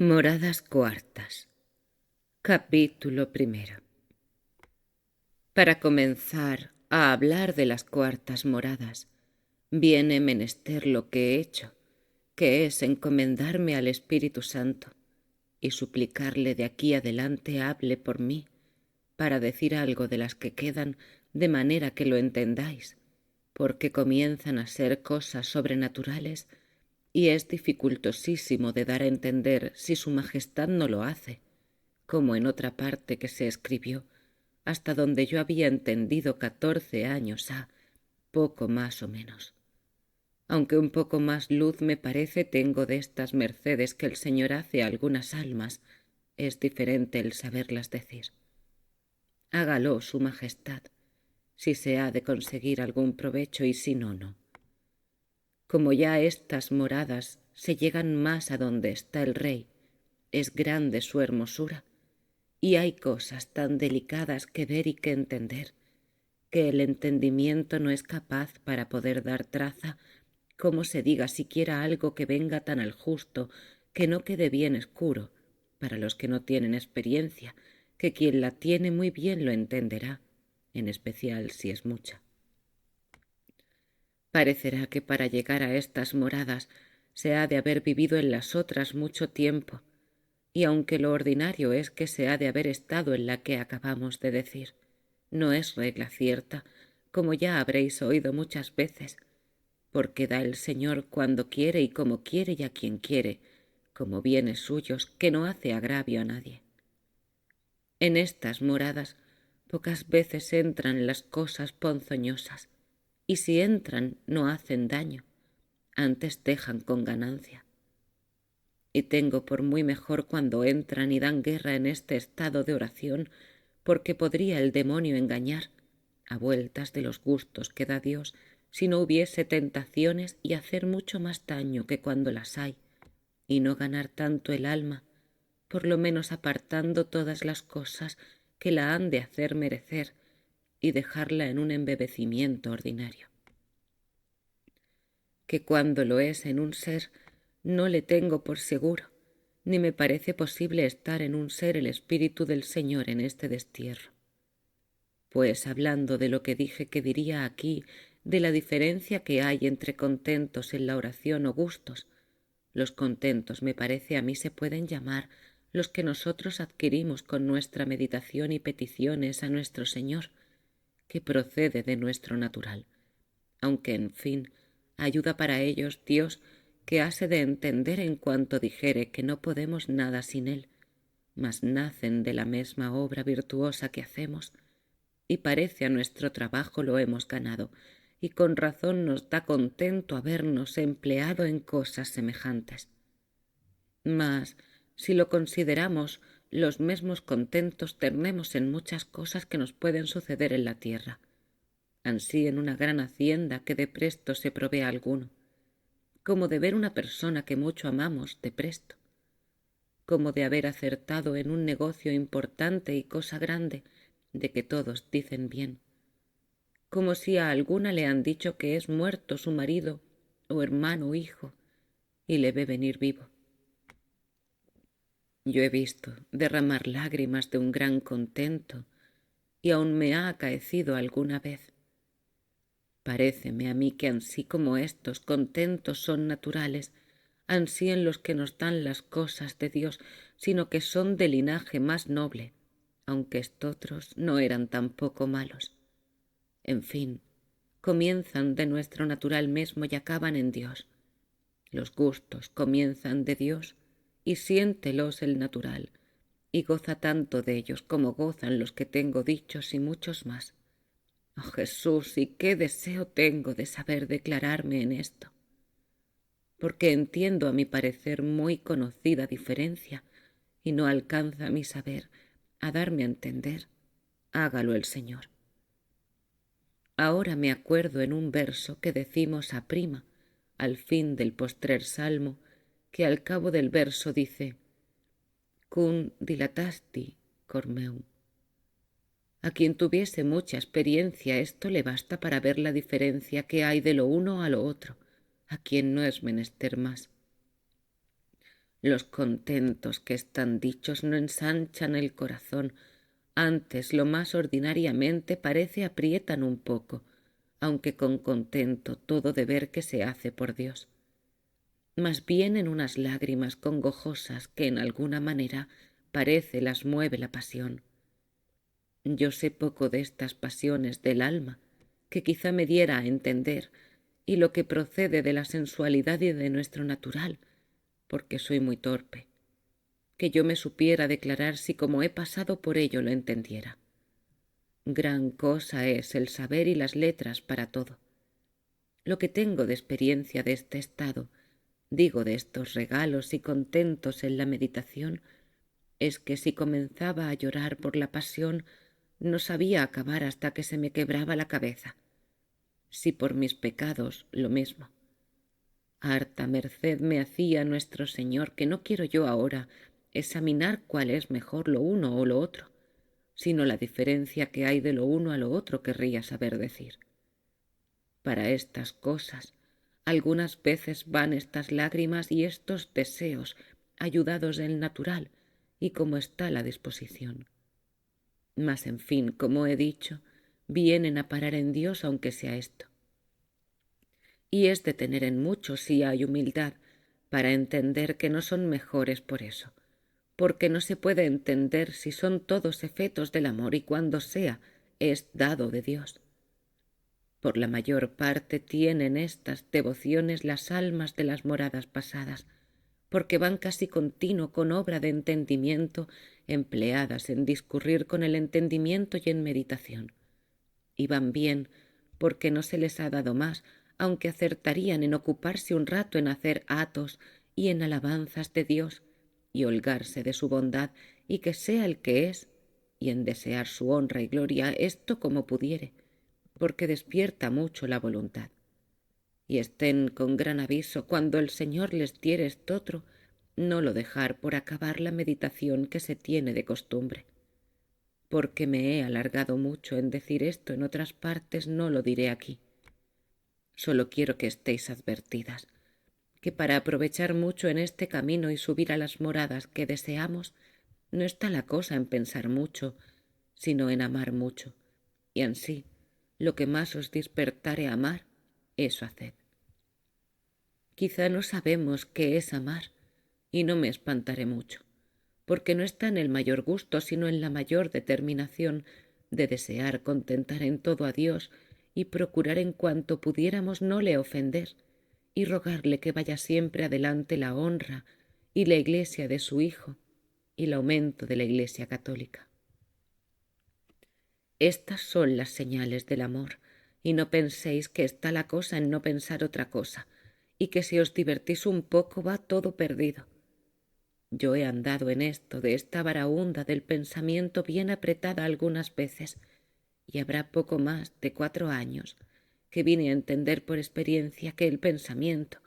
Moradas cuartas. Capítulo primero. Para comenzar a hablar de las cuartas moradas, viene menester lo que he hecho, que es encomendarme al Espíritu Santo y suplicarle de aquí adelante hable por mí, para decir algo de las que quedan, de manera que lo entendáis, porque comienzan a ser cosas sobrenaturales y es dificultosísimo de dar a entender si su majestad no lo hace, como en otra parte que se escribió, hasta donde yo había entendido 14 años ha, poco más o menos. Aunque un poco más luz me parece tengo de estas mercedes que el Señor hace a algunas almas, es diferente el saberlas decir. Hágalo su majestad, si se ha de conseguir algún provecho y si no, no. Como ya estas moradas se llegan más a donde está el rey, es grande su hermosura, y hay cosas tan delicadas que ver y que entender, que el entendimiento no es capaz para poder dar traza, como se diga siquiera algo que venga tan al justo, que no quede bien escuro, para los que no tienen experiencia, que quien la tiene muy bien lo entenderá, en especial si es mucha. Parecerá que para llegar a estas moradas se ha de haber vivido en las otras mucho tiempo, y aunque lo ordinario es que se ha de haber estado en la que acabamos de decir, no es regla cierta, como ya habréis oído muchas veces, porque da el Señor cuando quiere y como quiere y a quien quiere, como bienes suyos, que no hace agravio a nadie. En estas moradas pocas veces entran las cosas ponzoñosas, y si entran no hacen daño, antes dejan con ganancia. Y tengo por muy mejor cuando entran y dan guerra en este estado de oración, porque podría el demonio engañar, a vueltas de los gustos que da Dios, si no hubiese tentaciones y hacer mucho más daño que cuando las hay, y no ganar tanto el alma, por lo menos apartando todas las cosas que la han de hacer merecer y dejarla en un embebecimiento ordinario. Que cuando lo es en un ser, no le tengo por seguro, ni me parece posible estar en un ser el Espíritu del Señor en este destierro. Pues hablando de lo que dije que diría aquí, de la diferencia que hay entre contentos en la oración o gustos, los contentos me parece a mí se pueden llamar los que nosotros adquirimos con nuestra meditación y peticiones a nuestro Señor, que procede de nuestro natural, aunque en fin ayuda para ellos Dios, que hase de entender en cuanto dijere que no podemos nada sin Él, mas nacen de la mesma obra virtuosa que hacemos, y parece a nuestro trabajo lo hemos ganado, y con razón nos da contento habernos empleado en cosas semejantes. Mas, si lo consideramos, los mesmos contentos tenemos en muchas cosas que nos pueden suceder en la tierra, ansí en una gran hacienda que de presto se provee alguno, como de ver una persona que mucho amamos de presto, como de haber acertado en un negocio importante y cosa grande, de que todos dicen bien, como si a alguna le han dicho que es muerto su marido o hermano o hijo, y le ve venir vivo. Yo he visto derramar lágrimas de un gran contento, y aun me ha acaecido alguna vez. Paréceme a mí que ansí como estos contentos son naturales, ansí en los que nos dan las cosas de Dios, sino que son de linaje más noble, aunque estotros no eran tampoco malos. En fin, comienzan de nuestro natural mesmo y acaban en Dios. Los gustos comienzan de Dios y siéntelos el natural, y goza tanto de ellos como gozan los que tengo dichos y muchos más. Oh Jesús, y qué deseo tengo de saber declararme en esto, porque entiendo a mi parecer muy conocida diferencia, y no alcanza mi saber a darme a entender. Hágalo el Señor. Ahora me acuerdo en un verso que decimos a prima, al fin del postrer salmo, que al cabo del verso dice «Cum dilatasti cor meum». A quien tuviese mucha experiencia esto le basta para ver la diferencia que hay de lo uno a lo otro, a quien no es menester más. Los contentos que están dichos no ensanchan el corazón, antes lo más ordinariamente parece aprietan un poco, aunque con contento todo deber que se hace por Dios. Mas vienen unas lágrimas congojosas que en alguna manera parece las mueve la pasión. Yo sé poco de estas pasiones del alma, que quizá me diera a entender, y lo que procede de la sensualidad y de nuestro natural, porque soy muy torpe, que yo me supiera declarar si como he pasado por ello lo entendiera. Gran cosa es el saber y las letras para todo. Lo que tengo de experiencia de este estado, digo de estos regalos y contentos en la meditación, es que si comenzaba a llorar por la pasión, no sabía acabar hasta que se me quebraba la cabeza. Si por mis pecados, lo mismo. Harta merced me hacía nuestro Señor, que no quiero yo ahora examinar cuál es mejor lo uno o lo otro, sino la diferencia que hay de lo uno a lo otro querría saber decir. Para estas cosas, algunas veces van estas lágrimas y estos deseos, ayudados del natural y como está la disposición. Mas, en fin, como he dicho, vienen a parar en Dios aunque sea esto. Y es de tener en mucho si hay humildad, para entender que no son mejores por eso, porque no se puede entender si son todos efectos del amor y cuando sea, es dado de Dios. Por la mayor parte tienen estas devociones las almas de las moradas pasadas, porque van casi continuo con obra de entendimiento empleadas en discurrir con el entendimiento y en meditación. Y van bien porque no se les ha dado más, aunque acertarían en ocuparse un rato en hacer atos y en alabanzas de Dios y holgarse de su bondad y que sea el que es, y en desear su honra y gloria esto como pudiere, porque despierta mucho la voluntad. Y estén con gran aviso cuando el Señor les diere estotro, no lo dejar por acabar la meditación que se tiene de costumbre. Porque me he alargado mucho en decir esto en otras partes, no lo diré aquí. Solo quiero que estéis advertidas, que para aprovechar mucho en este camino y subir a las moradas que deseamos, no está la cosa en pensar mucho, sino en amar mucho, y ansí, lo que más os despertare a amar, eso haced. Quizá no sabemos qué es amar, y no me espantaré mucho, porque no está en el mayor gusto, sino en la mayor determinación de desear contentar en todo a Dios y procurar en cuanto pudiéramos no le ofender, y rogarle que vaya siempre adelante la honra y la Iglesia de su Hijo y el aumento de la Iglesia católica. Estas son las señales del amor, y no penséis que está la cosa en no pensar otra cosa, y que si os divertís un poco va todo perdido. Yo he andado en esto de esta varaunda del pensamiento bien apretada algunas veces, y habrá poco más de 4 años que vine a entender por experiencia que el pensamiento,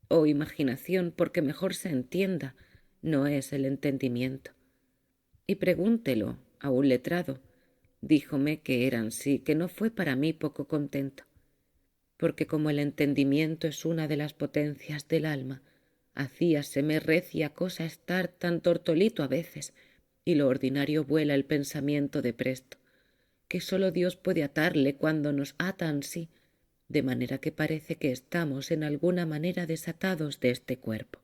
o imaginación, porque mejor se entienda, no es el entendimiento. Y pregúntelo a un letrado, díjome que era ansí, que no fue para mí poco contento, porque como el entendimiento es una de las potencias del alma, hacíaseme recia cosa estar tan tortolito a veces, y lo ordinario vuela el pensamiento de presto, que sólo Dios puede atarle cuando nos ata ansí, de manera que parece que estamos en alguna manera desatados de este cuerpo.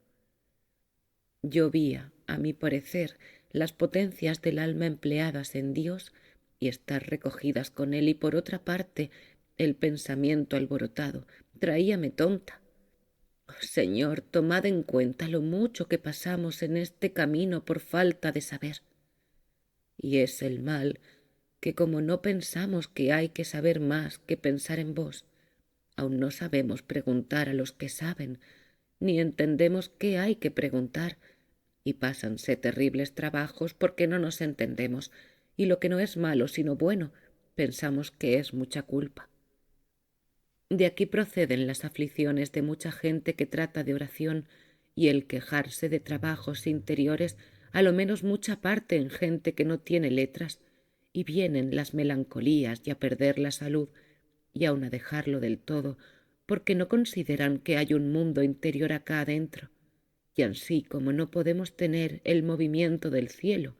Yo vía, a mi parecer, las potencias del alma empleadas en Dios y estar recogidas con él, y por otra parte el pensamiento alborotado traíame tonta. Oh, Señor, tomad en cuenta lo mucho que pasamos en este camino por falta de saber. Y es el mal que como no pensamos que hay que saber más que pensar en vos, aun no sabemos preguntar a los que saben, ni entendemos qué hay que preguntar, y pásanse terribles trabajos porque no nos entendemos, y lo que no es malo sino bueno, pensamos que es mucha culpa. De aquí proceden las aflicciones de mucha gente que trata de oración y el quejarse de trabajos interiores, a lo menos mucha parte en gente que no tiene letras, y vienen las melancolías y a perder la salud, y aun a dejarlo del todo, porque no consideran que hay un mundo interior acá adentro, y ansí como no podemos tener el movimiento del cielo,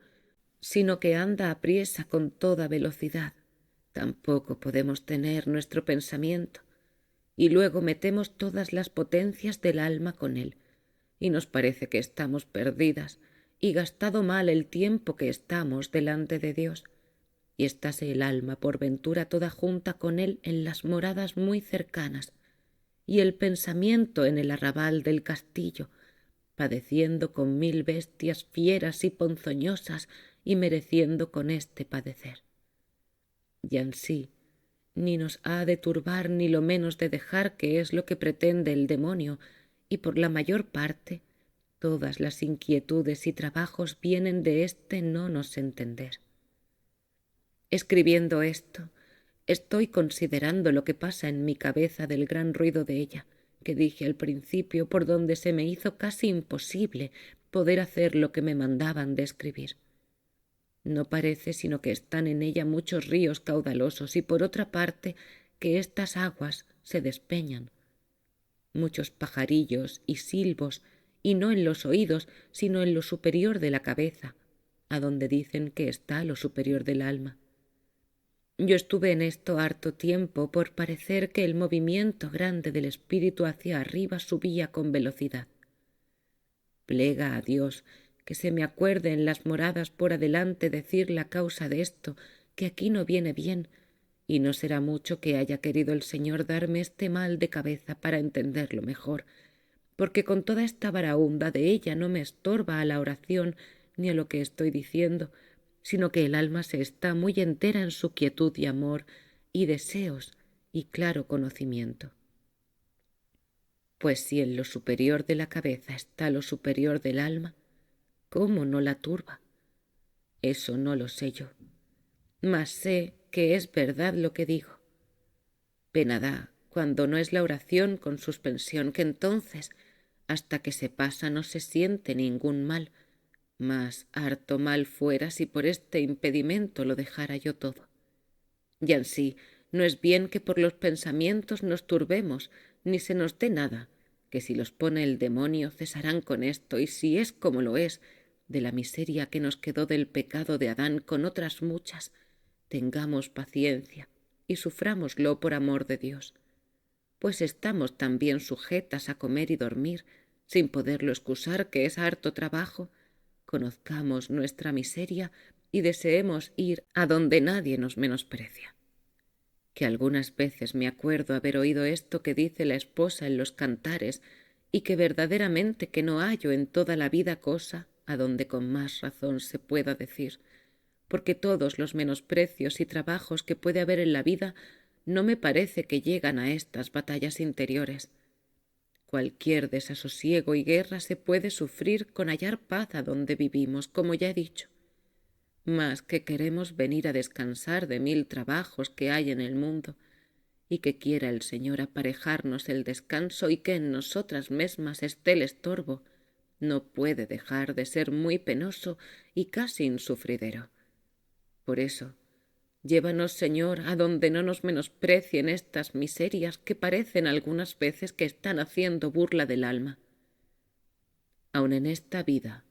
sino que anda apriesa con toda velocidad, tampoco podemos tener nuestro pensamiento, y luego metemos todas las potencias del alma con él, y nos parece que estamos perdidas y gastado mal el tiempo que estamos delante de Dios, y estáse el alma por ventura toda junta con él en las moradas muy cercanas, y el pensamiento en el arrabal del castillo, padeciendo con 1000 bestias fieras y ponzoñosas y mereciendo con este padecer. Y ansí ni nos ha de turbar ni lo menos de dejar, que es lo que pretende el demonio, y por la mayor parte todas las inquietudes y trabajos vienen de este no nos entender. Escribiendo esto, estoy considerando lo que pasa en mi cabeza del gran ruido de ella, que dije al principio, por donde se me hizo casi imposible poder hacer lo que me mandaban de escribir. No parece sino que están en ella muchos ríos caudalosos y por otra parte que estas aguas se despeñan. Muchos pajarillos y silbos, y no en los oídos, sino en lo superior de la cabeza, a donde dicen que está lo superior del alma. Yo estuve en esto harto tiempo por parecer que el movimiento grande del espíritu hacia arriba subía con velocidad. Plega a Dios que se me acuerde en las moradas por adelante decir la causa de esto, que aquí no viene bien, y no será mucho que haya querido el Señor darme este mal de cabeza para entenderlo mejor, porque con toda esta baraúnda de ella no me estorba a la oración ni a lo que estoy diciendo, sino que el alma se está muy entera en su quietud y amor y deseos y claro conocimiento. Pues si en lo superior de la cabeza está lo superior del alma, ¿cómo no la turba? Eso no lo sé yo, mas sé que es verdad lo que digo. Pena da cuando no es la oración con suspensión, que entonces, hasta que se pasa, no se siente ningún mal, mas harto mal fuera si por este impedimento lo dejara yo todo. Y ansí no es bien que por los pensamientos nos turbemos, ni se nos dé nada, que si los pone el demonio cesarán con esto, y si es como lo es, de la miseria que nos quedó del pecado de Adán con otras muchas, tengamos paciencia y sufrámoslo por amor de Dios, pues estamos también sujetas a comer y dormir, sin poderlo excusar que es harto trabajo. Conozcamos nuestra miseria y deseemos ir a donde nadie nos menosprecia. Que algunas veces me acuerdo haber oído esto que dice la esposa en los cantares, y que verdaderamente que no hallo en toda la vida cosa a donde con más razón se pueda decir, porque todos los menosprecios y trabajos que puede haber en la vida no me parece que llegan a estas batallas interiores. Cualquier desasosiego y guerra se puede sufrir con hallar paz a donde vivimos, como ya he dicho, mas que queremos venir a descansar de 1000 trabajos que hay en el mundo, y que quiera el Señor aparejarnos el descanso y que en nosotras mesmas esté el estorbo, no puede dejar de ser muy penoso y casi insufridero. Por eso, llévanos, Señor, a donde no nos menosprecien estas miserias que parecen algunas veces que están haciendo burla del alma. Aun en esta vida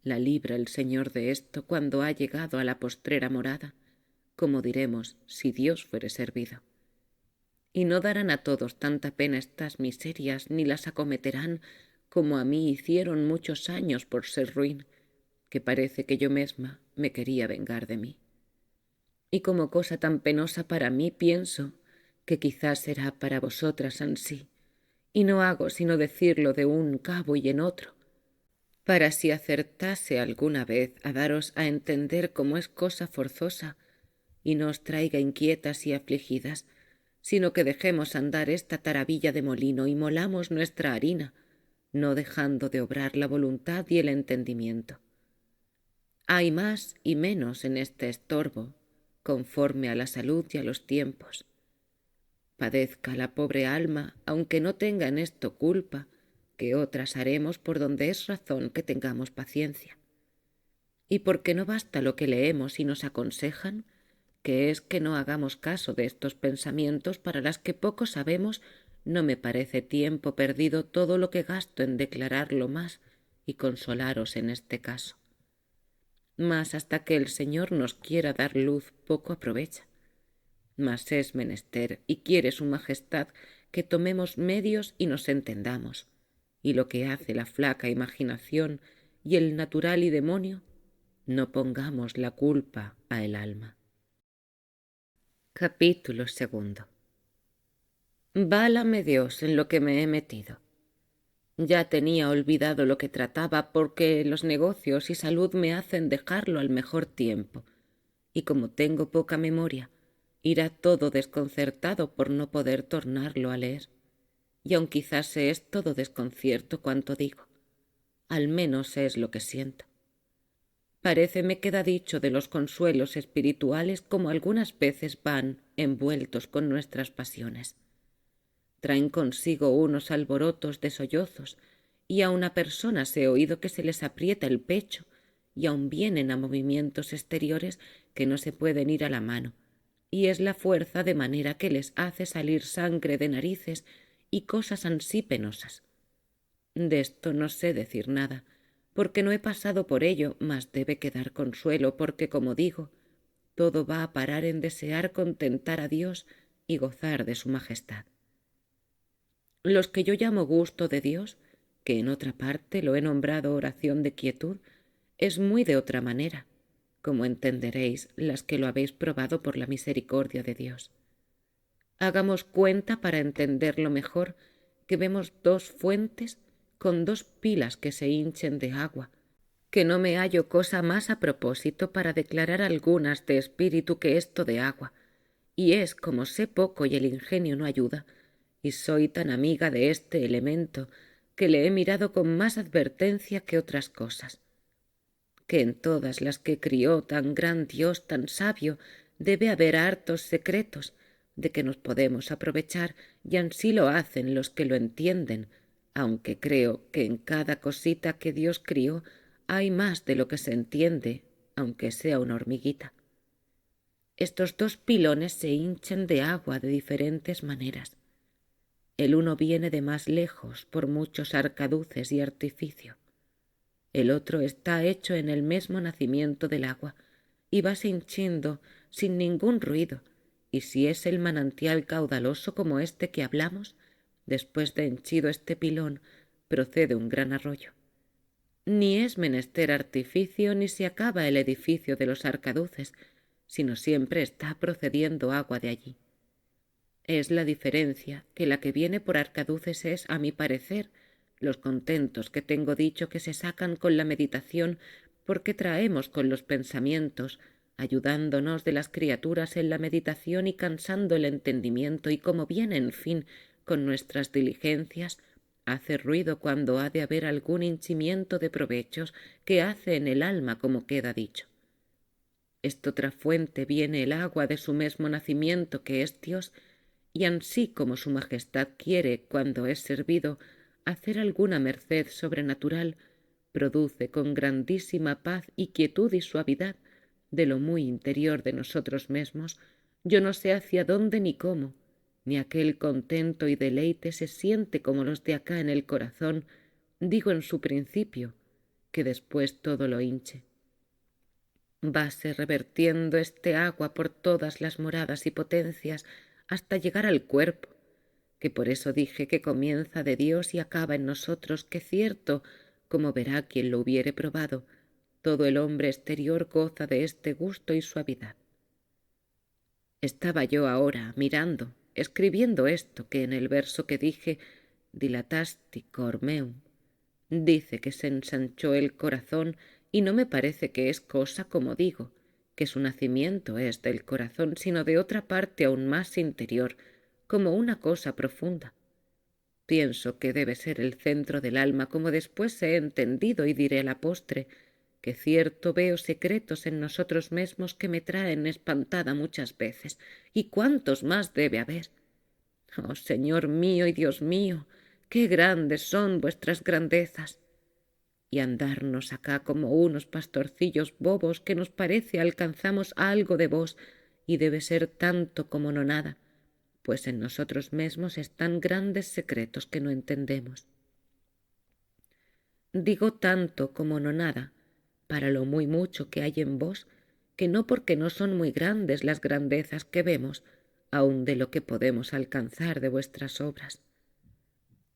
la libra el Señor de esto cuando ha llegado a la postrera morada, como diremos si Dios fuere servido. Y no darán a todos tanta pena estas miserias, ni las acometerán como a mí hicieron muchos años por ser ruin, que parece que yo mesma me quería vengar de mí. Y como cosa tan penosa para mí pienso que quizás será para vosotras ansí, y no hago sino decirlo de un cabo y en otro, para si acertase alguna vez a daros a entender cómo es cosa forzosa, y no os traiga inquietas y afligidas, sino que dejemos andar esta taravilla de molino y molamos nuestra harina, no dejando de obrar la voluntad y el entendimiento. Hay más y menos en este estorbo, conforme a la salud y a los tiempos. Padezca la pobre alma, aunque no tenga en esto culpa, que otras haremos por donde es razón que tengamos paciencia. Y porque no basta lo que leemos y nos aconsejan, que es que no hagamos caso de estos pensamientos para las que poco sabemos, no me parece tiempo perdido todo lo que gasto en declararlo más, y consolaros en este caso. Mas hasta que el Señor nos quiera dar luz, poco aprovecha. Mas es menester, y quiere su majestad, que tomemos medios y nos entendamos, y lo que hace la flaca imaginación y el natural y demonio, no pongamos la culpa a el alma. Capítulo 2. Válame Dios en lo que me he metido. Ya tenía olvidado lo que trataba porque los negocios y salud me hacen dejarlo al mejor tiempo, y como tengo poca memoria, irá todo desconcertado por no poder tornarlo a leer. Y aun quizás es todo desconcierto cuanto digo, al menos es lo que siento. Paréceme queda dicho de los consuelos espirituales como algunas veces van envueltos con nuestras pasiones. Traen consigo unos alborotos de sollozos, y a una persona se he oído que se les aprieta el pecho, y aun vienen a movimientos exteriores que no se pueden ir a la mano, y es la fuerza de manera que les hace salir sangre de narices y cosas ansí penosas. De esto no sé decir nada, porque no he pasado por ello, mas debe quedar consuelo, porque, como digo, todo va a parar en desear contentar a Dios y gozar de su majestad. Los que yo llamo gusto de Dios, que en otra parte lo he nombrado oración de quietud, es muy de otra manera, como entenderéis las que lo habéis probado por la misericordia de Dios. Hagamos cuenta para entenderlo mejor que vemos dos fuentes con dos pilas que se hinchen de agua, que no me hallo cosa más a propósito para declarar algunas de espíritu que esto de agua, y es como sé poco y el ingenio no ayuda, y soy tan amiga de este elemento que le he mirado con más advertencia que otras cosas, que en todas las que crió tan gran Dios tan sabio debe haber hartos secretos de que nos podemos aprovechar, y ansí lo hacen los que lo entienden, aunque creo que en cada cosita que Dios crió hay más de lo que se entiende, aunque sea una hormiguita. Estos dos pilones se hinchan de agua de diferentes maneras. El uno viene de más lejos por muchos arcaduces y artificio. El otro está hecho en el mismo nacimiento del agua y va hinchindo sin ningún ruido, y si es el manantial caudaloso como este que hablamos, después de henchido este pilón procede un gran arroyo. Ni es menester artificio ni se acaba el edificio de los arcaduces, sino siempre está procediendo agua de allí. Es la diferencia que la que viene por arcaduces es, a mi parecer, los contentos que tengo dicho que se sacan con la meditación, porque traemos con los pensamientos, ayudándonos de las criaturas en la meditación y cansando el entendimiento, y como viene, en fin, con nuestras diligencias, hace ruido cuando ha de haber algún hinchimiento de provechos que hace en el alma, como queda dicho. Estotra fuente viene el agua de su mesmo nacimiento, que es Dios, y ansí como su majestad quiere, cuando es servido, hacer alguna merced sobrenatural, produce con grandísima paz y quietud y suavidad de lo muy interior de nosotros mesmos, yo no sé hacia dónde ni cómo, ni aquel contento y deleite se siente como los de acá en el corazón, digo en su principio, que después todo lo hinche. Vase revertiendo este agua por todas las moradas y potencias hasta llegar al cuerpo, que por eso dije que comienza de Dios y acaba en nosotros, que cierto, como verá quien lo hubiere probado, todo el hombre exterior goza de este gusto y suavidad. Estaba yo ahora mirando, escribiendo esto que en el verso que dije, dilatasti cor meum, dice que se ensanchó el corazón, y no me parece que es cosa como digo, que su nacimiento es del corazón, sino de otra parte aún más interior, como una cosa profunda. Pienso que debe ser el centro del alma, como después he entendido y diré a la postre, que cierto veo secretos en nosotros mesmos que me traen espantada muchas veces, y cuántos más debe haber. Oh, Señor mío y Dios mío, qué grandes son vuestras grandezas. Y andarnos acá como unos pastorcillos bobos que nos parece alcanzamos algo de vos, y debe ser tanto como no nada, pues en nosotros mesmos están grandes secretos que no entendemos. Digo tanto como no nada, para lo muy mucho que hay en vos, que no porque no son muy grandes las grandezas que vemos, aun de lo que podemos alcanzar de vuestras obras.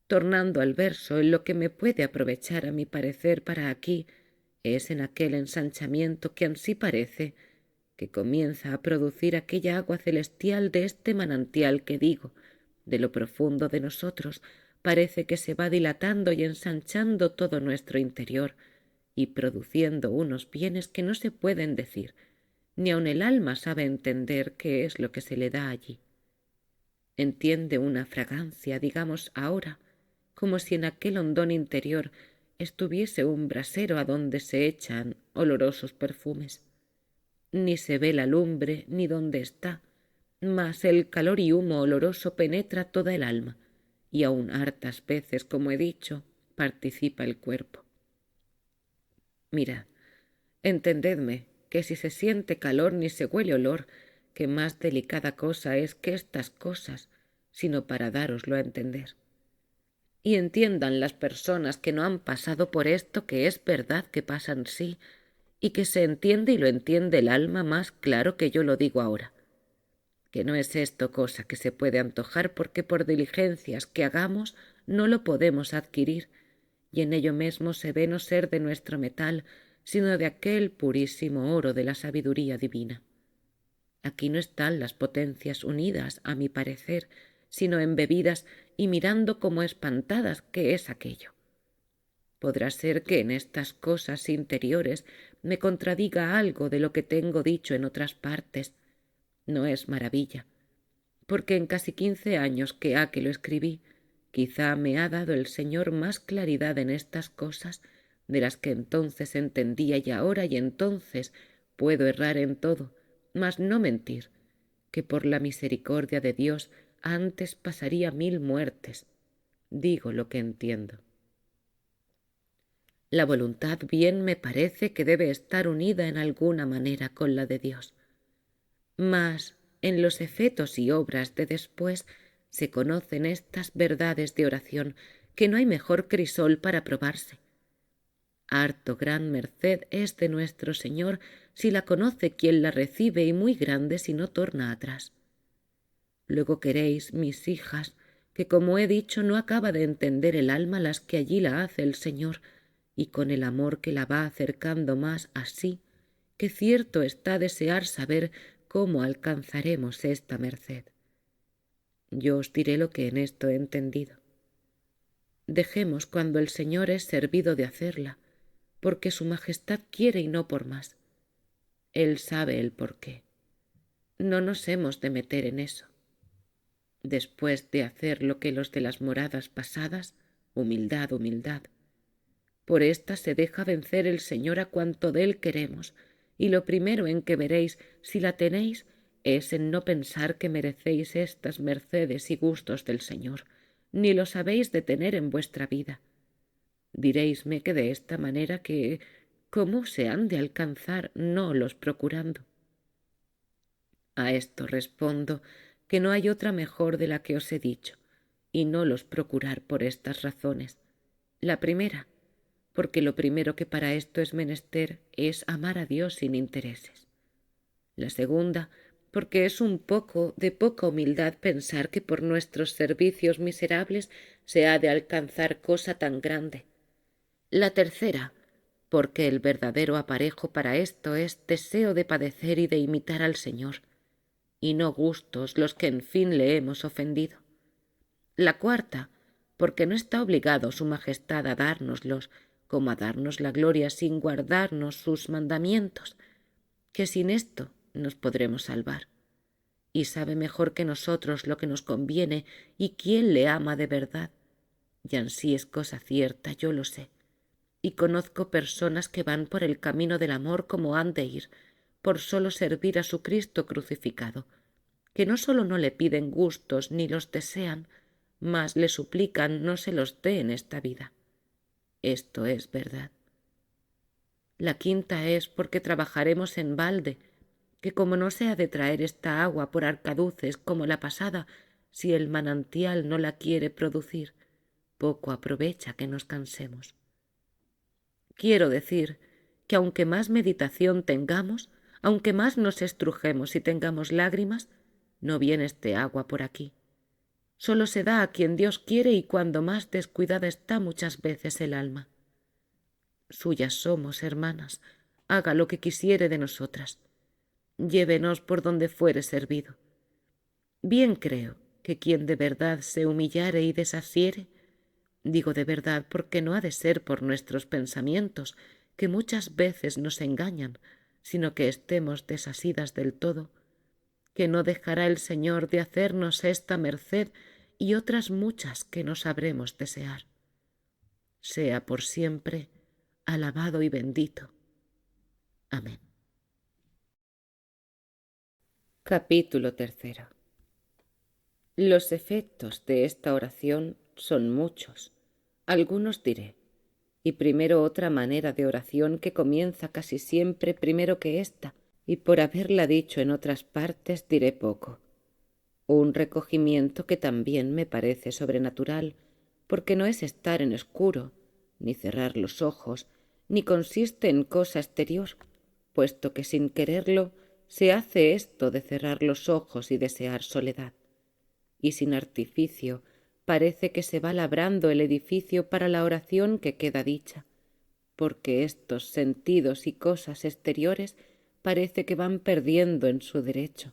Tornando al verso, en lo que me puede aprovechar a mi parecer para aquí, es en aquel ensanchamiento que ansí parece que comienza a producir aquella agua celestial de este manantial que digo, de lo profundo de nosotros, parece que se va dilatando y ensanchando todo nuestro interior y produciendo unos bienes que no se pueden decir, ni aun el alma sabe entender qué es lo que se le da allí. Entiende una fragancia, digamos ahora, como si en aquel hondón interior estuviese un brasero a donde se echan olorosos perfumes. Ni se ve la lumbre ni dónde está, mas el calor y humo oloroso penetra toda el alma, y aun hartas veces, como he dicho, participa el cuerpo. Mirad, entendedme que si se siente calor ni se huele olor, que más delicada cosa es que estas cosas, sino para dároslo a entender. Y entiendan las personas que no han pasado por esto que es verdad que pasan sí, y que se entiende y lo entiende el alma más claro que yo lo digo ahora, que no es esto cosa que se puede antojar porque por diligencias que hagamos no lo podemos adquirir, y en ello mesmo se ve no ser de nuestro metal, sino de aquel purísimo oro de la sabiduría divina. Aquí no están las potencias unidas, a mi parecer, sino embebidas y mirando como espantadas qué es aquello. Podrá ser que en estas cosas interiores me contradiga algo de lo que tengo dicho en otras partes. No es maravilla, porque en casi 15 años que ha que lo escribí, quizá me ha dado el Señor más claridad en estas cosas de las que entonces entendía y entonces puedo errar en todo, mas no mentir, que por la misericordia de Dios antes pasaría 1000 muertes. Digo lo que entiendo. La voluntad bien me parece que debe estar unida en alguna manera con la de Dios. Mas en los efetos y obras de después se conocen estas verdades de oración, que no hay mejor crisol para probarse. Harto gran merced es de nuestro Señor si la conoce quien la recibe, y muy grande si no torna atrás. Luego queréis, mis hijas, que como he dicho no acaba de entender el alma las que allí la hace el Señor, y con el amor que la va acercando más así, que cierto está desear saber cómo alcanzaremos esta merced. Yo os diré lo que en esto he entendido. Dejemos cuando el Señor es servido de hacerla, porque su majestad quiere y no por más. Él sabe el porqué. No nos hemos de meter en eso. Después de hacer lo que los de las moradas pasadas, humildad, humildad. Por esta se deja vencer el Señor a cuanto de él queremos, y lo primero en que veréis si la tenéis es en no pensar que merecéis estas mercedes y gustos del Señor, ni los habéis de tener en vuestra vida. Diréisme que de esta manera que, ¿cómo se han de alcanzar no los procurando? A esto respondo que no hay otra mejor de la que os he dicho, y no los procurar por estas razones. La primera, porque lo primero que para esto es menester es amar a Dios sin intereses. La segunda, porque es un poco de poca humildad pensar que por nuestros servicios miserables se ha de alcanzar cosa tan grande. La tercera, porque el verdadero aparejo para esto es deseo de padecer y de imitar al Señor, y no gustos los que en fin le hemos ofendido. La cuarta, porque no está obligado su majestad a dárnoslos, como a darnos la gloria sin guardarnos sus mandamientos, que sin esto nos podremos salvar. Y sabe mejor que nosotros lo que nos conviene y quién le ama de verdad. Y ansí es cosa cierta, yo lo sé. Y conozco personas que van por el camino del amor como han de ir, por solo servir a su Cristo crucificado, que no solo no le piden gustos ni los desean, mas le suplican no se los dé en esta vida. Esto es verdad. La quinta es porque trabajaremos en balde, que como no se ha de traer esta agua por arcaduces como la pasada, si el manantial no la quiere producir, poco aprovecha que nos cansemos. Quiero decir que aunque más meditación tengamos, aunque más nos estrujemos y tengamos lágrimas, no viene este agua por aquí. Solo se da a quien Dios quiere y cuando más descuidada está muchas veces el alma. Suyas somos, hermanas, haga lo que quisiere de nosotras. Llévenos por donde fuere servido. Bien creo que quien de verdad se humillare y desasiere, digo de verdad porque no ha de ser por nuestros pensamientos, que muchas veces nos engañan, sino que estemos desasidas del todo, que no dejará el Señor de hacernos esta merced y otras muchas que no sabremos desear. Sea por siempre alabado y bendito. Amén. Capítulo 3. Los efectos de esta oración son muchos. Algunos diré. Y primero otra manera de oración que comienza casi siempre primero que ésta, y por haberla dicho en otras partes diré poco. Un recogimiento que también me parece sobrenatural, porque no es estar en oscuro, ni cerrar los ojos, ni consiste en cosa exterior, puesto que sin quererlo se hace esto de cerrar los ojos y desear soledad. Y sin artificio parece que se va labrando el edificio para la oración que queda dicha, porque estos sentidos y cosas exteriores parece que van perdiendo en su derecho,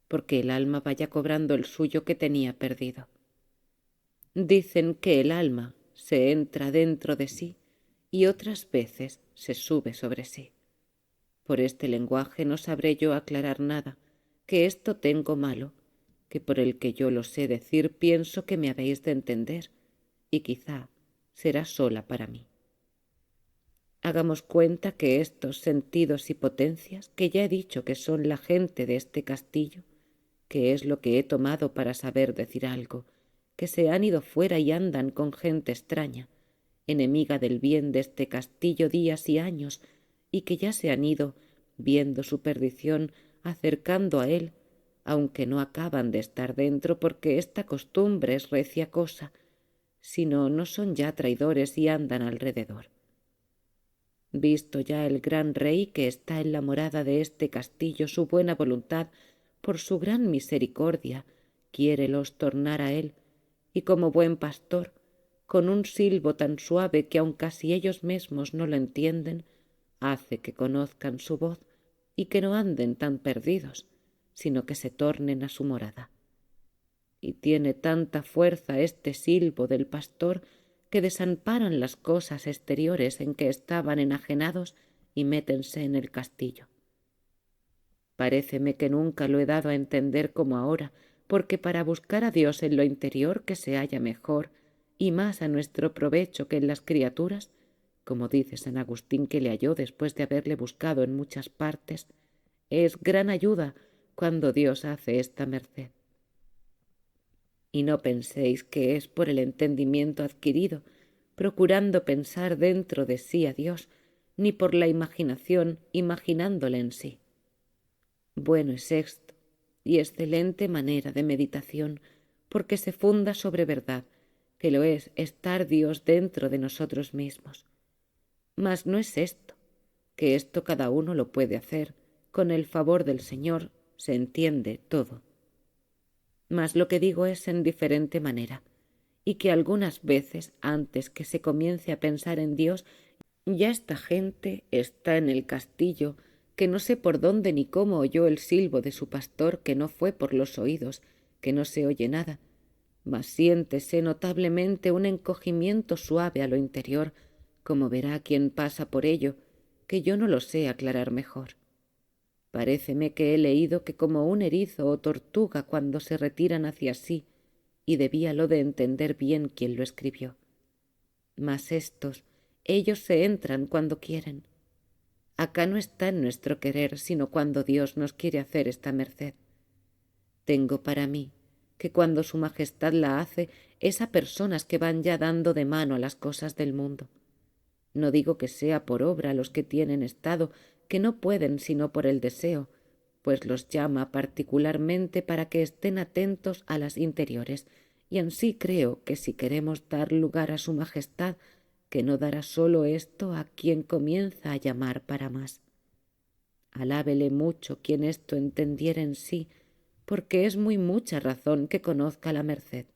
porque el alma vaya cobrando el suyo que tenía perdido. Dicen que el alma se entra dentro de sí y otras veces se sube sobre sí. Por este lenguaje no sabré yo aclarar nada, que esto tengo malo, que por el que yo lo sé decir pienso que me habéis de entender, y quizá será sola para mí. Hagamos cuenta que estos sentidos y potencias, que ya he dicho que son la gente de este castillo, que es lo que he tomado para saber decir algo, que se han ido fuera y andan con gente extraña, enemiga del bien de este castillo días y años, y que ya se han ido, viendo su perdición, acercando a él, aunque no acaban de estar dentro porque esta costumbre es recia cosa, sino no son ya traidores y andan alrededor. Visto ya el gran rey que está en la morada de este castillo su buena voluntad, por su gran misericordia, quiérelos tornar a él, y como buen pastor, con un silbo tan suave que aun casi ellos mismos no lo entienden, hace que conozcan su voz y que no anden tan perdidos, sino que se tornen a su morada. Y tiene tanta fuerza este silbo del pastor que desamparan las cosas exteriores en que estaban enajenados y métense en el castillo. Paréceme que nunca lo he dado a entender como ahora, porque para buscar a Dios en lo interior que se halla mejor y más a nuestro provecho que en las criaturas, como dice San Agustín que le halló después de haberle buscado en muchas partes, es gran ayuda cuando Dios hace esta merced. Y no penséis que es por el entendimiento adquirido, procurando pensar dentro de sí a Dios, ni por la imaginación imaginándole en sí. Bueno es esto, y excelente manera de meditación, porque se funda sobre verdad, que lo es estar Dios dentro de nosotros mismos. Mas no es esto, que esto cada uno lo puede hacer, con el favor del Señor se entiende todo. Mas lo que digo es en diferente manera, y que algunas veces, antes que se comience a pensar en Dios, ya esta gente está en el castillo, que no sé por dónde ni cómo oyó el silbo de su pastor, que no fue por los oídos, que no se oye nada, mas siéntese notablemente un encogimiento suave a lo interior, como verá quien pasa por ello, que yo no lo sé aclarar mejor. Paréceme que he leído que como un erizo o tortuga cuando se retiran hacia sí, y debíalo de entender bien quien lo escribió. Mas estos, ellos se entran cuando quieren. Acá no está en nuestro querer, sino cuando Dios nos quiere hacer esta merced. Tengo para mí que cuando su majestad la hace es a personas que van ya dando de mano a las cosas del mundo. No digo que sea por obra a los que tienen estado, que no pueden sino por el deseo, pues los llama particularmente para que estén atentos a las interiores, y en sí creo que si queremos dar lugar a su majestad, que no dará solo esto a quien comienza a llamar para más. Alábele mucho quien esto entendiera en sí, porque es muy mucha razón que conozca la merced,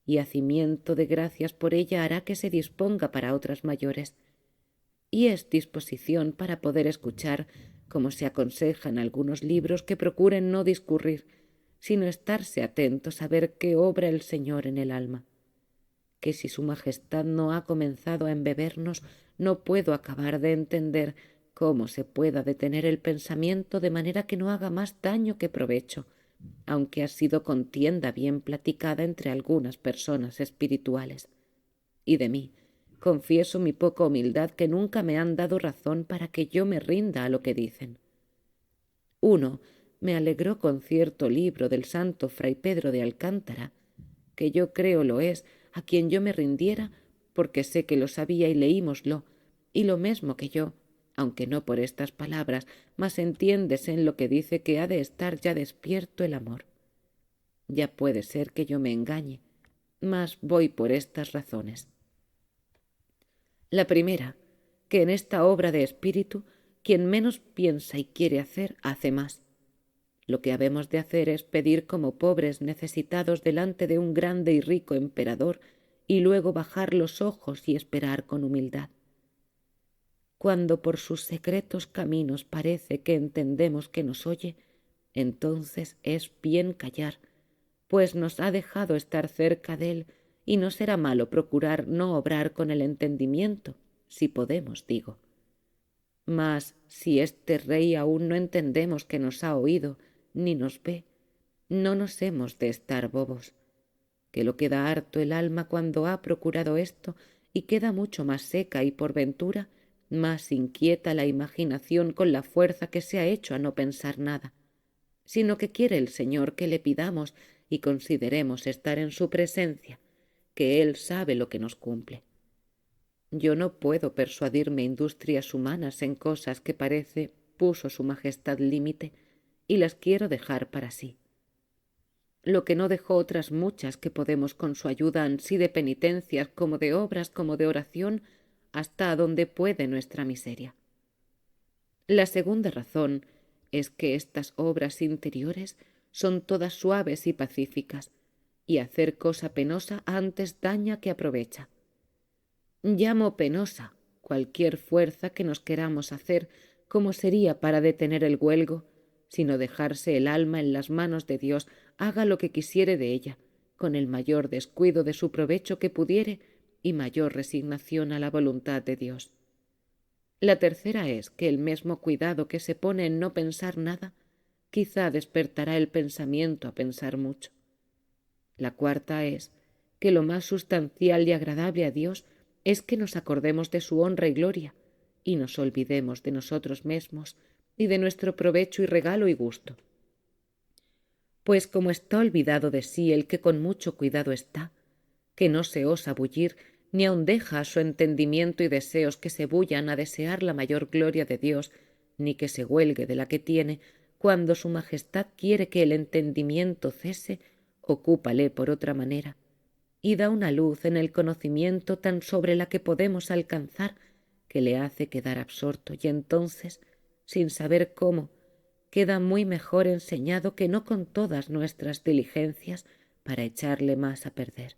y hacimiento de gracias por ella hará que se disponga para otras mayores, y es disposición para poder escuchar, como se aconseja en algunos libros, que procuren no discurrir, sino estarse atentos a ver qué obra el Señor en el alma, que si su Majestad no ha comenzado a embebernos, no puedo acabar de entender cómo se pueda detener el pensamiento de manera que no haga más daño que provecho, aunque ha sido contienda bien platicada entre algunas personas espirituales. Y de mí, confieso mi poca humildad, que nunca me han dado razón para que yo me rinda a lo que dicen. Uno me alegró con cierto libro del santo fray Pedro de Alcántara, que yo creo lo es, a quien yo me rindiera, porque sé que lo sabía y leímoslo, y lo mesmo que yo, aunque no por estas palabras, mas entiéndese en lo que dice que ha de estar ya despierto el amor. Ya puede ser que yo me engañe, mas voy por estas razones. La primera, que en esta obra de espíritu, quien menos piensa y quiere hacer, hace más. Lo que habemos de hacer es pedir como pobres necesitados delante de un grande y rico emperador, y luego bajar los ojos y esperar con humildad. Cuando por sus secretos caminos parece que entendemos que nos oye, entonces es bien callar, pues nos ha dejado estar cerca de él, y no será malo procurar no obrar con el entendimiento, si podemos, digo. Mas si este rey aún no entendemos que nos ha oído, ni nos ve, no nos hemos de estar bobos, que lo queda harto el alma cuando ha procurado esto, y queda mucho más seca, y por ventura más inquieta la imaginación con la fuerza que se ha hecho a no pensar nada, sino que quiere el Señor que le pidamos y consideremos estar en su presencia, que Él sabe lo que nos cumple. Yo no puedo persuadirme industrias humanas en cosas que parece puso su Majestad límite, y las quiero dejar para sí. Lo que no dejó otras muchas que podemos con su ayuda ansí de penitencias como de obras como de oración, hasta a donde puede nuestra miseria. La segunda razón es que estas obras interiores son todas suaves y pacíficas, y hacer cosa penosa antes daña que aprovecha. Llamo penosa cualquier fuerza que nos queramos hacer, como sería para detener el huelgo, sino dejarse el alma en las manos de Dios, haga lo que quisiere de ella, con el mayor descuido de su provecho que pudiere y mayor resignación a la voluntad de Dios. La tercera es que el mismo cuidado que se pone en no pensar nada, quizá despertará el pensamiento a pensar mucho. La cuarta es que lo más sustancial y agradable a Dios es que nos acordemos de su honra y gloria, y nos olvidemos de nosotros mismos y de nuestro provecho y regalo y gusto. Pues como está olvidado de sí el que con mucho cuidado está, que no se osa bullir, ni aun deja a su entendimiento y deseos que se bullan a desear la mayor gloria de Dios, ni que se huelgue de la que tiene, cuando su Majestad quiere que el entendimiento cese, ocúpale por otra manera, y da una luz en el conocimiento tan sobre la que podemos alcanzar, que le hace quedar absorto, y entonces, sin saber cómo, queda muy mejor enseñado que no con todas nuestras diligencias para echarle más a perder.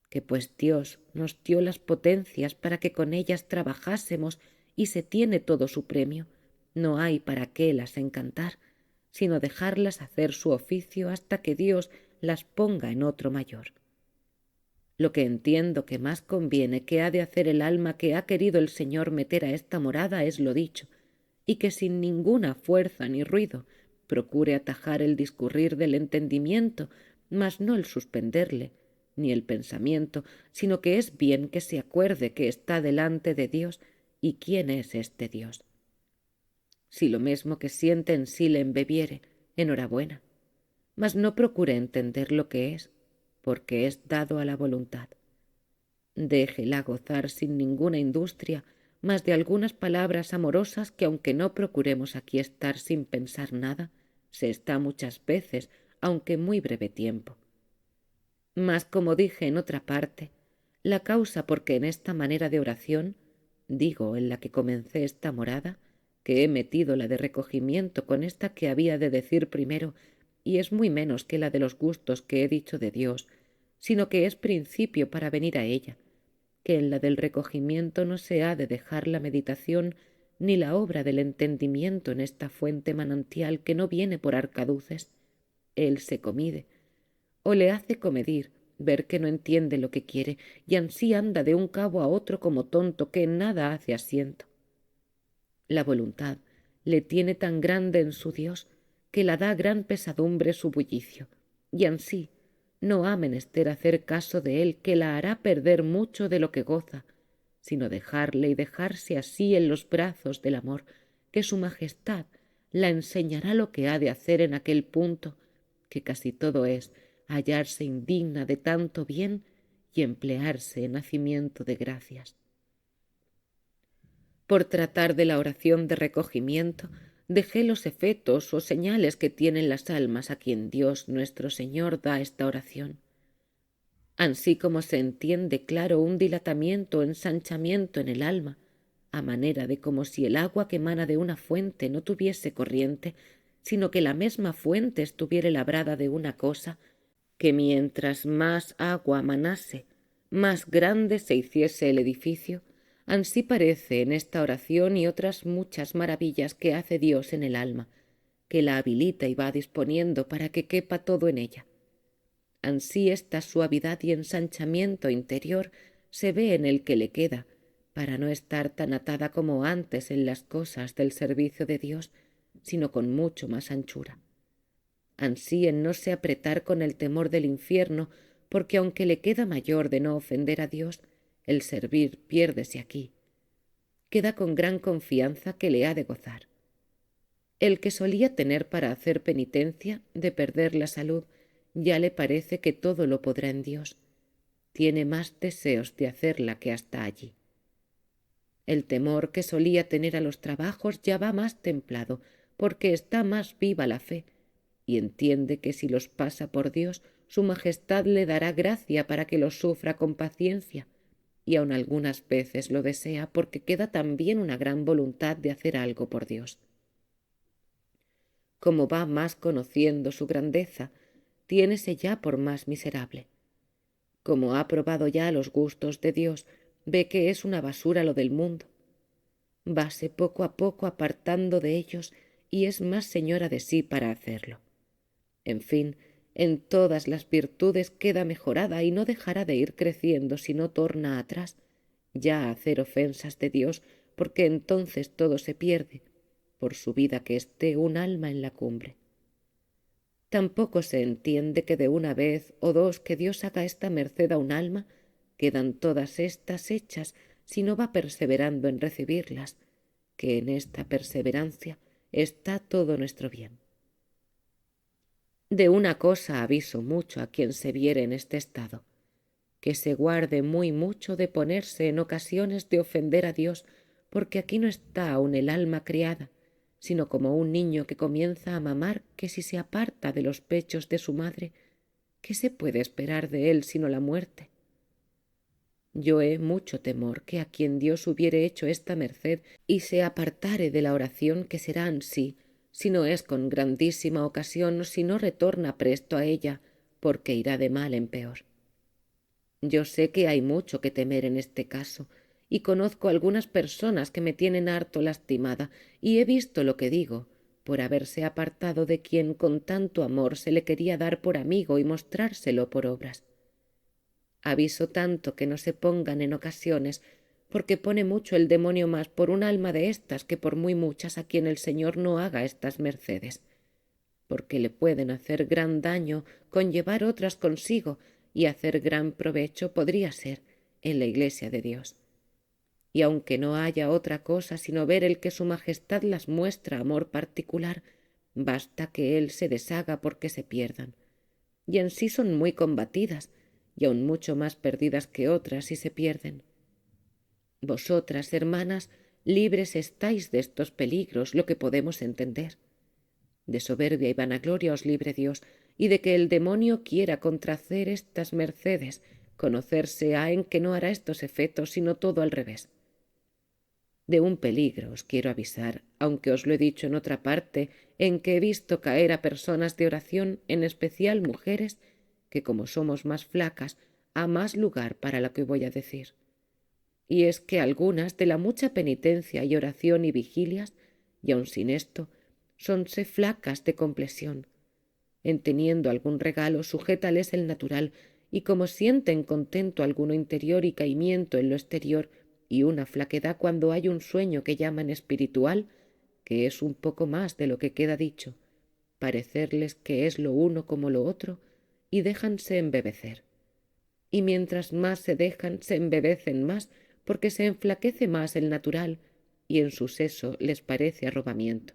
Que pues Dios nos dio las potencias para que con ellas trabajásemos y se tiene todo su premio, no hay para qué las encantar, sino dejarlas hacer su oficio hasta que Dios las ponga en otro mayor. Lo que entiendo que más conviene que ha de hacer el alma que ha querido el Señor meter a esta morada es lo dicho, y que sin ninguna fuerza ni ruido procure atajar el discurrir del entendimiento, mas no el suspenderle, ni el pensamiento, sino que es bien que se acuerde que está delante de Dios y quién es este Dios. Si lo mismo que siente en sí le embebiere, enhorabuena, mas no procure entender lo que es, porque es dado a la voluntad. Déjela gozar sin ninguna industria más de algunas palabras amorosas que, aunque no procuremos aquí estar sin pensar nada, se está muchas veces, aunque muy breve tiempo. Mas, como dije en otra parte, la causa porque en esta manera de oración, digo en la que comencé esta morada, que he metido la de recogimiento con esta que había de decir primero, y es muy menos que la de los gustos que he dicho de Dios, sino que es principio para venir a ella, que en la del recogimiento no se ha de dejar la meditación ni la obra del entendimiento en esta fuente manantial que no viene por arcaduces. Él se comide, o le hace comedir, ver que no entiende lo que quiere, y ansí anda de un cabo a otro como tonto que en nada hace asiento. La voluntad le tiene tan grande en su Dios que la da gran pesadumbre su bullicio, y ansí no ha menester hacer caso de él, que la hará perder mucho de lo que goza, sino dejarle y dejarse así en los brazos del amor, que su majestad la enseñará lo que ha de hacer en aquel punto, que casi todo es hallarse indigna de tanto bien y emplearse en hacimiento de gracias. Por tratar de la oración de recogimiento, dejé los efectos o señales que tienen las almas a quien Dios nuestro Señor da esta oración. Ansí como se entiende claro un dilatamiento o ensanchamiento en el alma, a manera de como si el agua que emana de una fuente no tuviese corriente, sino que la mesma fuente estuviere labrada de una cosa, que mientras más agua manase, más grande se hiciese el edificio. Ansí parece en esta oración y otras muchas maravillas que hace Dios en el alma, que la habilita y va disponiendo para que quepa todo en ella. Ansí esta suavidad y ensanchamiento interior se ve en el que le queda, para no estar tan atada como antes en las cosas del servicio de Dios, sino con mucho más anchura. Ansí en no se apretar con el temor del infierno, porque aunque le queda mayor de no ofender a Dios, el servir piérdese aquí. Queda con gran confianza que le ha de gozar. El que solía tener para hacer penitencia de perder la salud, ya le parece que todo lo podrá en Dios. Tiene más deseos de hacerla que hasta allí. El temor que solía tener a los trabajos ya va más templado, porque está más viva la fe, y entiende que si los pasa por Dios, su majestad le dará gracia para que los sufra con paciencia, y aun algunas veces lo desea porque queda también una gran voluntad de hacer algo por Dios. Como va más conociendo su grandeza, tiénese ya por más miserable. Como ha probado ya los gustos de Dios, ve que es una basura lo del mundo. Vase poco a poco apartando de ellos y es más señora de sí para hacerlo. En fin, en todas las virtudes queda mejorada y no dejará de ir creciendo si no torna atrás, ya a hacer ofensas de Dios, porque entonces todo se pierde, por su vida que esté un alma en la cumbre. Tampoco se entiende que de una vez o dos que Dios haga esta merced a un alma, quedan todas estas hechas si no va perseverando en recibirlas, que en esta perseverancia está todo nuestro bien. De una cosa aviso mucho a quien se viere en este estado, que se guarde muy mucho de ponerse en ocasiones de ofender a Dios, porque aquí no está aún el alma criada, sino como un niño que comienza a mamar, que si se aparta de los pechos de su madre, ¿qué se puede esperar de él sino la muerte? Yo he mucho temor que a quien Dios hubiere hecho esta merced y se apartare de la oración, que será ansí, si no es con grandísima ocasión o si no retorna presto a ella, porque irá de mal en peor. Yo sé que hay mucho que temer en este caso, y conozco algunas personas que me tienen harto lastimada, y he visto lo que digo, por haberse apartado de quien con tanto amor se le quería dar por amigo y mostrárselo por obras. Aviso tanto que no se pongan en ocasiones, porque pone mucho el demonio más por un alma de estas que por muy muchas a quien el Señor no haga estas mercedes, porque le pueden hacer gran daño con llevar otras consigo, y hacer gran provecho podría ser en la iglesia de Dios. Y aunque no haya otra cosa sino ver el que su majestad las muestra amor particular, basta que él se deshaga porque se pierdan. Y en sí son muy combatidas, y aun mucho más perdidas que otras si se pierden. Vosotras, hermanas, libres estáis de estos peligros, lo que podemos entender. De soberbia y vanagloria os libre Dios, y de que el demonio quiera contrahacer estas mercedes, conocerse ha en que no hará estos efectos, sino todo al revés. De un peligro os quiero avisar, aunque os lo he dicho en otra parte, en que he visto caer a personas de oración, en especial mujeres, que como somos más flacas, ha más lugar para lo que voy a decir. Y es que algunas, de la mucha penitencia y oración y vigilias, y aun sin esto, sonse flacas de complexión. En teniendo algún regalo, sujétales el natural, y como sienten contento alguno interior y caimiento en lo exterior, y una flaquedad cuando hay un sueño que llaman espiritual, que es un poco más de lo que queda dicho, parecerles que es lo uno como lo otro, y déjanse embebecer. Y mientras más se dejan, se embebecen más, porque se enflaquece más el natural, y en su seso les parece arrobamiento.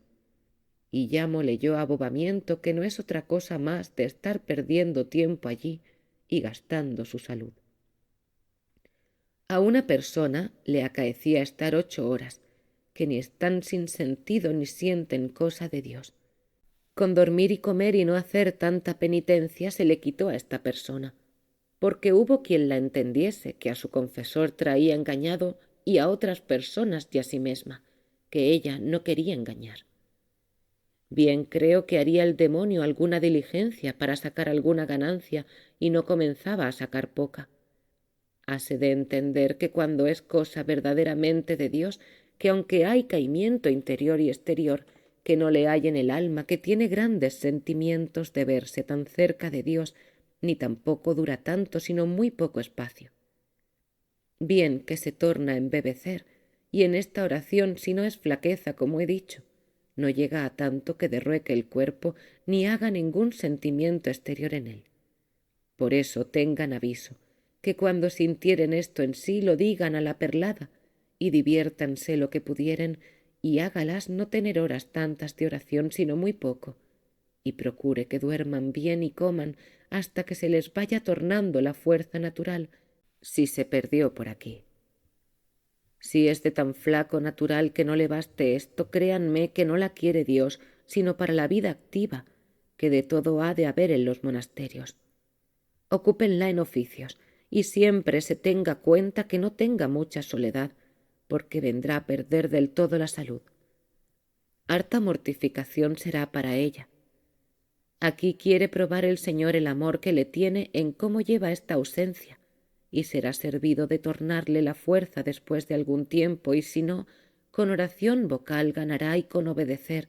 Y llámole yo abobamiento, que no es otra cosa más de estar perdiendo tiempo allí y gastando su salud. A una persona le acaecía estar 8 horas, que ni están sin sentido ni sienten cosa de Dios. Con dormir y comer y no hacer tanta penitencia se le quitó a esta persona, porque hubo quien la entendiese que a su confesor traía engañado y a otras personas y a sí misma, que ella no quería engañar. Bien creo que haría el demonio alguna diligencia para sacar alguna ganancia y no comenzaba a sacar poca. Hase de entender que cuando es cosa verdaderamente de Dios, que aunque hay caimiento interior y exterior, que no le hay en el alma, que tiene grandes sentimientos de verse tan cerca de Dios, ni tampoco dura tanto, sino muy poco espacio. Bien que se torna a embebecer, y en esta oración, si no es flaqueza, como he dicho, no llega a tanto que derrueque el cuerpo, ni haga ningún sentimiento exterior en él. Por eso tengan aviso, que cuando sintieren esto en sí lo digan a la perlada, y diviértanse lo que pudieren, y hágalas no tener horas tantas de oración, sino muy poco, y procure que duerman bien y coman hasta que se les vaya tornando la fuerza natural, si se perdió por aquí. Si es de tan flaco natural que no le baste esto, créanme que no la quiere Dios, sino para la vida activa, que de todo ha de haber en los monasterios. Ocúpenla en oficios, y siempre se tenga cuenta que no tenga mucha soledad, porque vendrá a perder del todo la salud. Harta mortificación será para ella. Aquí quiere probar el Señor el amor que le tiene en cómo lleva esta ausencia, y será servido de tornarle la fuerza después de algún tiempo, y si no, con oración vocal ganará y con obedecer,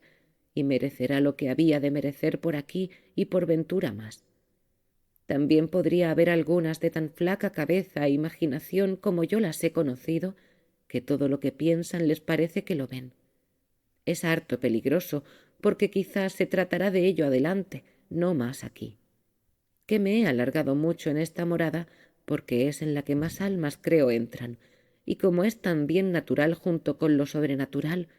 y merecerá lo que había de merecer por aquí y por ventura más. También podría haber algunas de tan flaca cabeza e imaginación como yo las he conocido, que todo lo que piensan les parece que lo ven. Es harto peligroso, porque quizás se tratará de ello adelante, no más aquí. Que me he alargado mucho en esta morada, porque es en la que más almas creo entran, y como es tan bien natural junto con lo sobrenatural,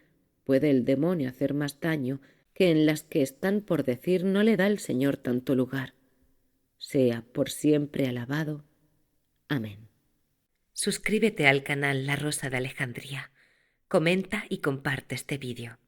puede el demonio hacer más daño que en las que están por decir no le da el Señor tanto lugar. Sea por siempre alabado. Amén. Suscríbete al canal La Rosa de Alejandría. Comenta y comparte este vídeo.